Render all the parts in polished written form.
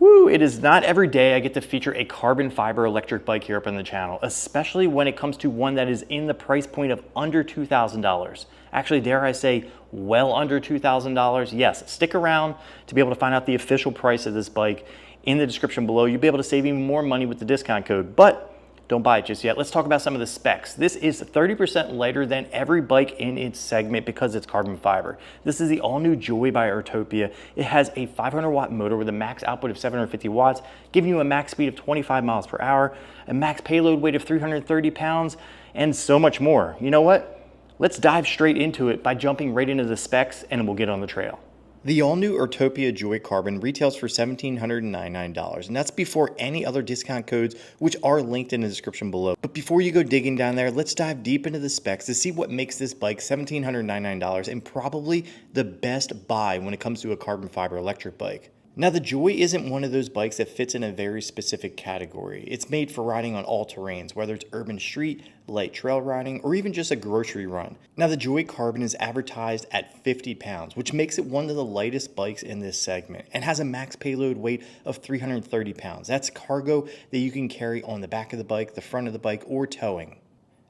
Woo, it is not every day I get to feature a carbon fiber electric bike here up on the channel, especially when it comes to one that is in the price point of under $2,000. Actually, dare I say, well under $2,000. Yes, stick around to be able to find out the official price of this bike in the description below. You'll be able to save even more money with the discount code, but don't buy it just yet. Let's talk about some of the specs. This is 30% lighter than every bike in its segment because it's carbon fiber. This is the all-new Joy by Urtopia. It has a 500-watt motor with a max output of 750 watts, giving you a max speed of 25 miles per hour, a max payload weight of 330 pounds, and so much more. You know what? Let's dive straight into it by jumping right into the specs, and we'll get on the trail. The all-new Urtopia Joy Carbon retails for $1,799, and that's before any other discount codes, which are linked in the description below. But before you go digging down there, let's dive deep into the specs to see what makes this bike $1,799 and probably the best buy when it comes to a carbon fiber electric bike. Now, the Joy isn't one of those bikes that fits in a very specific category. It's made for riding on all terrains, whether it's urban street, light trail riding, or even just a grocery run. Now, the Joy Carbon is advertised at 50 pounds, which makes it one of the lightest bikes in this segment, and has a max payload weight of 330 pounds. That's cargo that you can carry on the back of the bike, the front of the bike, or towing.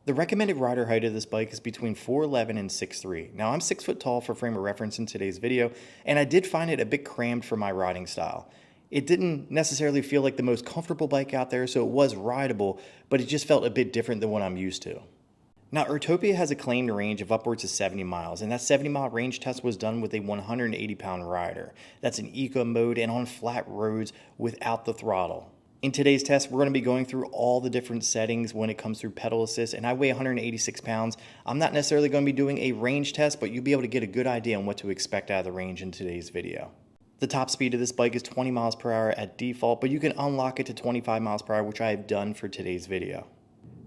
The recommended rider height of this bike is between 4'11 and 6'3. Now, I'm 6 foot tall for frame of reference in today's video, and I did find it a bit crammed for my riding style. It didn't necessarily feel like the most comfortable bike out there, so it was rideable, but it just felt a bit different than what I'm used to. Now, Urtopia has a claimed range of upwards of 70 miles, and that 70-mile range test was done with a 180-pound rider. That's in eco mode and on flat roads without the throttle. In today's test, we're going to be going through all the different settings when it comes through pedal assist, and I weigh 186 pounds. I'm not necessarily going to be doing a range test, but you'll be able to get a good idea on what to expect out of the range in today's video. The top speed of this bike is 20 miles per hour at default, but you can unlock it to 25 miles per hour, which I have done for today's video.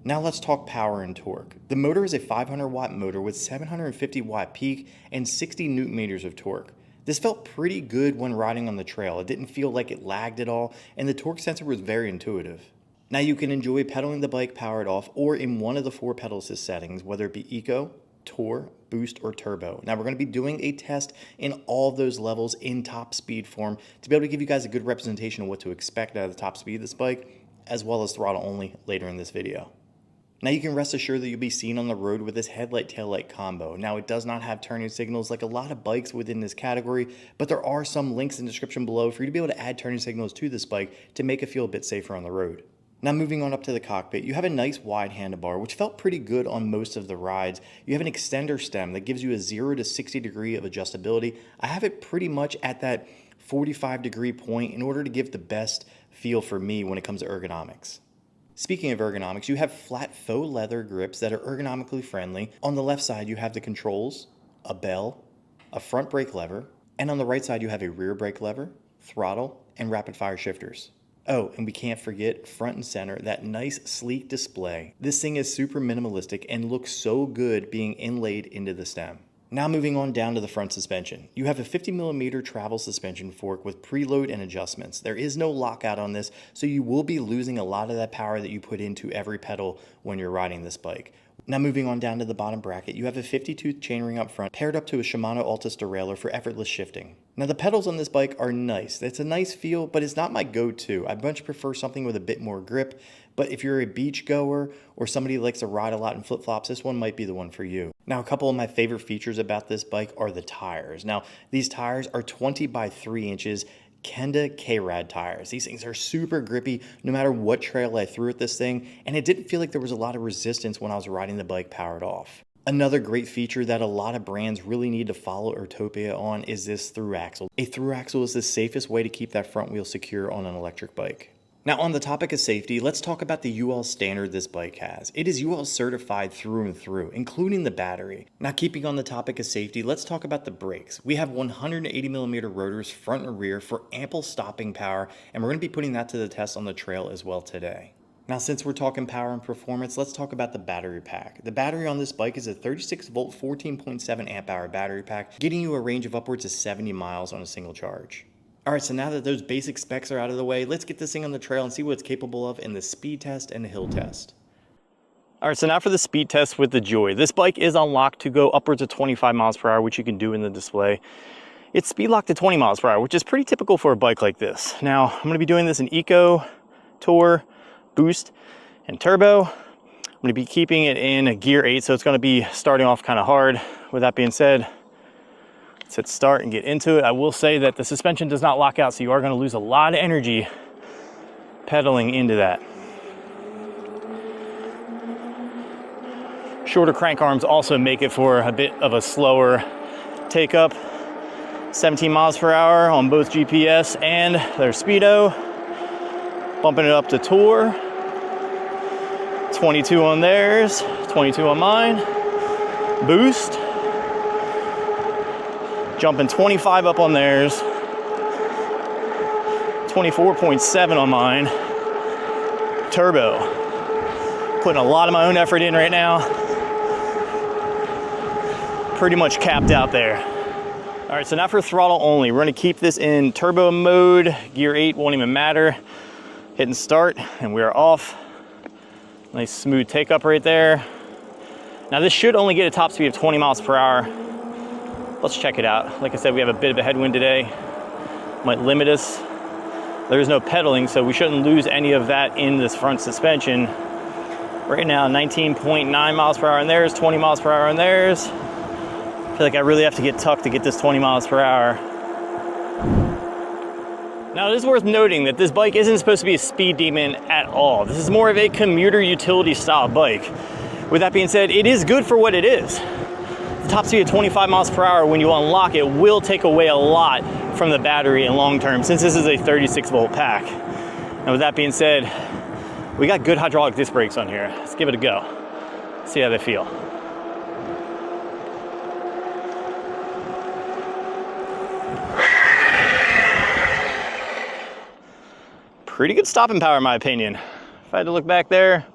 Now let's talk power and torque. The motor is a 500-watt motor with 750-watt peak and 60 newton meters of torque. This felt pretty good when riding on the trail. It didn't feel like it lagged at all, and the torque sensor was very intuitive. Now you can enjoy pedaling the bike powered off or in one of the 4 pedal assist settings, whether it be Eco, Tour, Boost, or Turbo. Now we're going to be doing a test in all of those levels in top speed form to be able to give you guys a good representation of what to expect out of the top speed of this bike, as well as throttle only later in this video. Now you can rest assured that you'll be seen on the road with this headlight-taillight combo. Now it does not have turning signals like a lot of bikes within this category, but there are some links in the description below for you to be able to add turning signals to this bike to make it feel a bit safer on the road. Now moving on up to the cockpit, you have a nice wide handlebar, which felt pretty good on most of the rides. You have an extender stem that gives you a 0 to 60 degree of adjustability. I have it pretty much at that 45 degree point in order to give the best feel for me when it comes to ergonomics. Speaking of ergonomics, you have flat faux leather grips that are ergonomically friendly. On the left side, you have the controls, a bell, a front brake lever, and on the right side, you have a rear brake lever, throttle, and rapid fire shifters. Oh, and we can't forget front and center, that nice sleek display. This thing is super minimalistic and looks so good being inlaid into the stem. Now moving on down to the front suspension. You have a 50mm travel suspension fork with preload and adjustments. There is no lockout on this, so you will be losing a lot of that power that you put into every pedal when you're riding this bike. Now moving on down to the bottom bracket, you have a 50-tooth chainring up front paired up to a Shimano Altus derailleur for effortless shifting. Now the pedals on this bike are nice. It's a nice feel, but it's not my go-to. I much prefer something with a bit more grip, but if you're a beach goer or somebody who likes to ride a lot in flip-flops, this one might be the one for you. Now a couple of my favorite features about this bike are the tires. Now these tires are 20 by 3 inches Kenda K-Rad tires. These things are super grippy no matter what trail I threw at this thing, and it didn't feel like there was a lot of resistance when I was riding the bike powered off. Another great feature that a lot of brands really need to follow Urtopia on is this through axle. A through axle is the safest way to keep that front wheel secure on an electric bike. Now on the topic of safety, let's talk about the UL standard this bike has. It is UL certified through and through, including the battery. Now keeping on the topic of safety, let's talk about the brakes. We have 180mm rotors front and rear for ample stopping power, and we're going to be putting that to the test on the trail as well today. Now since we're talking power and performance, let's talk about the battery pack. The battery on this bike is a 36 volt 14.7 amp hour battery pack, getting you a range of upwards of 70 miles on a single charge. Alright, so now that those basic specs are out of the way, let's get this thing on the trail and see what it's capable of in the speed test and the hill test. Alright, so now for the speed test with the Joy. This bike is unlocked to go upwards of 25 miles per hour, which you can do in the display. It's speed locked to 20 miles per hour, which is pretty typical for a bike like this. Now, I'm gonna be doing this in Eco, Tour, Boost, and Turbo. I'm gonna be keeping it in gear 8, so it's gonna be starting off kind of hard. With that being said, let's hit start and get into it. I will say that the suspension does not lock out, so you are gonna lose a lot of energy pedaling into that. Shorter crank arms also make it for a bit of a slower take up. 17 miles per hour on both GPS and their Speedo. Bumping it up to Tour. 22 on theirs, 22 on mine. Boost. Jumping 25 up on theirs. 24.7 on mine. Turbo. Putting a lot of my own effort in right now. Pretty much capped out there. All right, so now for throttle only. We're gonna keep this in turbo mode. Gear 8 won't even matter. Hitting start, and we are off. Nice smooth take up right there. Now this should only get a top speed of 20 miles per hour. Let's check it out. Like I said, we have a bit of a headwind today. Might limit us. There's no pedaling, so we shouldn't lose any of that in this front suspension. Right now, 19.9 miles per hour on theirs, 20 miles per hour on theirs. I feel like I really have to get tucked to get this 20 miles per hour. Now it is worth noting that this bike isn't supposed to be a speed demon at all. This is more of a commuter utility style bike. With that being said, it is good for what it is. The top speed of 25 miles per hour when you unlock it will take away a lot from the battery in long term, since this is a 36 volt pack. And with that being said, we got good hydraulic disc brakes on here. Let's give it a go. See how they feel. Pretty good stopping power in my opinion. If I had to look back there,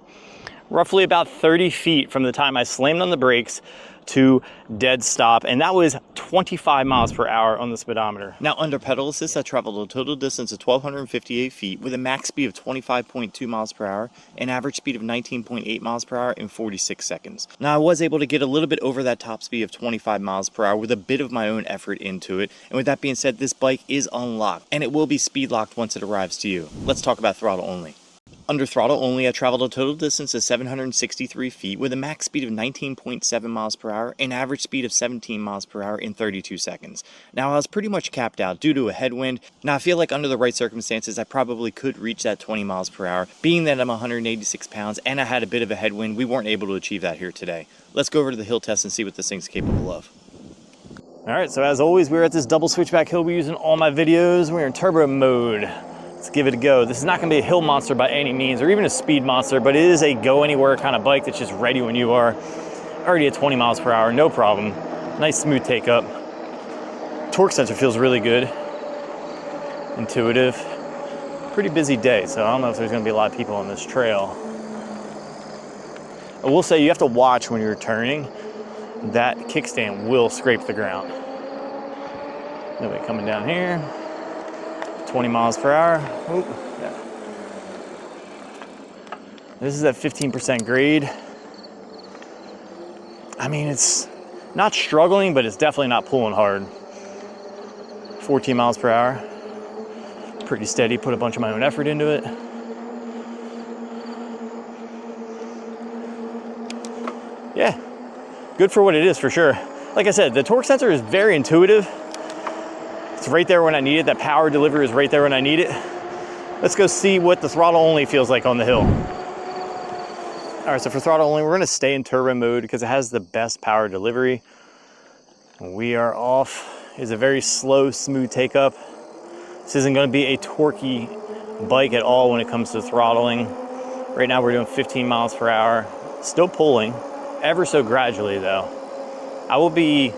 roughly about 30 feet from the time I slammed on the brakes to dead stop, and that was 25 miles per hour on the speedometer. Now under pedal assist, I traveled a total distance of 1,258 feet with a max speed of 25.2 miles per hour, an average speed of 19.8 miles per hour in 46 seconds. Now I was able to get a little bit over that top speed of 25 miles per hour with a bit of my own effort into it, and with that being said, this bike is unlocked, and it will be speed locked once it arrives to you. Let's talk about throttle only. Under throttle only, I traveled a total distance of 763 feet with a max speed of 19.7 miles per hour, an average speed of 17 miles per hour in 32 seconds. Now I was pretty much capped out due to a headwind. Now I feel like under the right circumstances, I probably could reach that 20 miles per hour. Being that I'm 186 pounds and I had a bit of a headwind, we weren't able to achieve that here today. Let's go over to the hill test and see what this thing's capable of. All right, so as always, we're at this double switchback hill we use in all my videos. We're in turbo mode. Let's give it a go. This is not gonna be a hill monster by any means, or even a speed monster, but it is a go anywhere kind of bike that's just ready when you are. Already at 20 miles per hour, no problem. Nice smooth take up. Torque sensor feels really good. Intuitive. Pretty busy day, so I don't know if there's gonna be a lot of people on this trail. I will say you have to watch when you're turning. That kickstand will scrape the ground. Nobody coming down here. 20 miles per hour. Ooh, yeah. This is at 15% grade. I mean, it's not struggling, but it's definitely not pulling hard. 14 miles per hour. Pretty steady, put a bunch of my own effort into it. Yeah, good for what it is for sure. Like I said, the torque sensor is very intuitive. It's right there when I need it. That power delivery is right there when I need it. Let's go see what the throttle only feels like on the hill. All right, so for throttle only, we're gonna stay in turbo mode because it has the best power delivery. We are off. It's a very slow, smooth take up. This isn't gonna be a torquey bike at all when it comes to throttling. Right now we're doing 15 miles per hour. Still pulling, ever so gradually though. I will be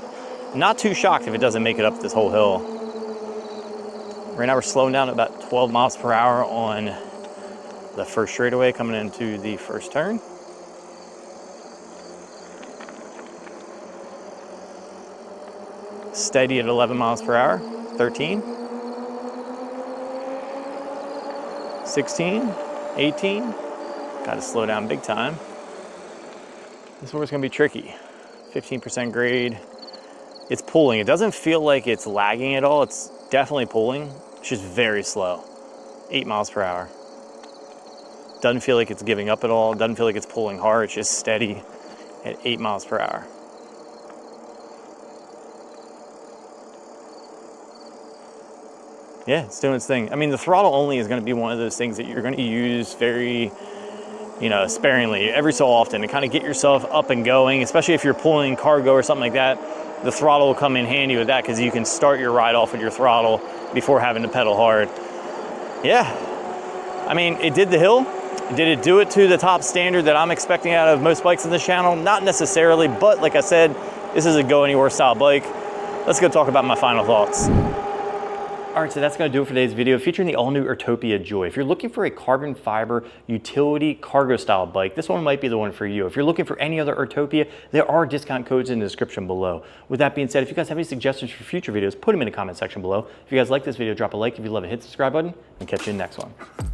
not too shocked if it doesn't make it up this whole hill. Right now we're slowing down at about 12 miles per hour on the first straightaway coming into the first turn. Steady at 11 miles per hour, 13, 16, 18. Got to slow down big time. This is where it's gonna be tricky. 15% grade it's pulling. It doesn't feel like it's lagging at all. It's definitely pulling. It's just very slow. 8 miles per hour. Doesn't feel like it's giving up at all. Doesn't feel like it's pulling hard. It's just steady at 8 miles per hour. Yeah, it's doing its thing. I mean, the throttle only is going to be one of those things that you're going to use very, you know, sparingly every so often to kind of get yourself up and going, especially if you're pulling cargo or something like that. The throttle will come in handy with that because you can start your ride off with your throttle before having to pedal hard. Yeah, I mean, it did the hill. Did it do it to the top standard that I'm expecting out of most bikes on this channel? Not necessarily, but like I said, this is a go anywhere style bike. Let's go talk about my final thoughts. All right, so that's gonna do it for today's video featuring the all-new Urtopia Joy. If you're looking for a carbon fiber utility cargo style bike, this one might be the one for you. If you're looking for any other Urtopia, there are discount codes in the description below. With that being said, if you guys have any suggestions for future videos, put them in the comment section below. If you guys like this video, drop a like. If you love it, hit the subscribe button, and catch you in the next one.